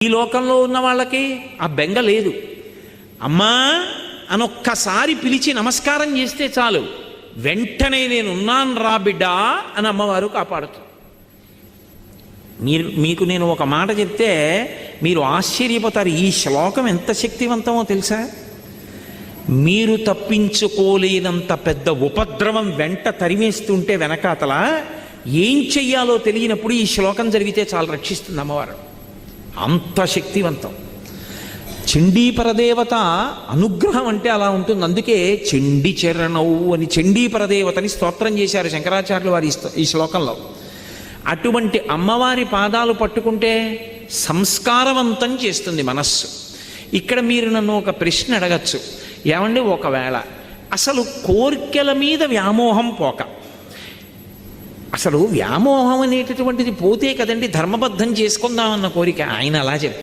ఈ లోకంలో ఉన్న వాళ్ళకి ఆ బెంగ లేదు. అమ్మా అనొక్కసారి పిలిచి నమస్కారం చేస్తే చాలు, వెంటనే నేనున్నాను రా బిడ్డా అని అమ్మవారు కాపాడుతుంది. మీకు నేను ఒక మాట చెప్తే మీరు ఆశ్చర్యపోతారు. ఈ శ్లోకం ఎంత శక్తివంతమో తెలుసా? మీరు తప్పించుకోలేనంత పెద్ద ఉపద్రవం వెంట తరిమేస్తుంటే వెనకాతల ఏం చెయ్యాలో తెలియనప్పుడు ఈ శ్లోకం జరిగితే చాలా రక్షిస్తుంది అమ్మవారు. అంత శక్తివంతం. చండీ పరదేవత అనుగ్రహం అంటే అలా ఉంటుంది. అందుకే చండీ చరణవు అని చండీ పరదేవతని స్తోత్రం చేశారు శంకరాచార్యులు వారి ఈ శ్లోకంలో. అటువంటి అమ్మవారి పాదాలు పట్టుకుంటే సంస్కారవంతం చేస్తుంది మనస్సు. ఇక్కడ మీరు నన్ను ఒక ప్రశ్న అడగచ్చు, ఏమండి ఒకవేళ అసలు కోర్కెల మీద వ్యామోహం పోక, అసలు వ్యామోహం అనేటటువంటిది పోతే కదండి ధర్మబద్ధం చేసుకుందామన్న కోరిక. ఆయన అలా చెప్పారు.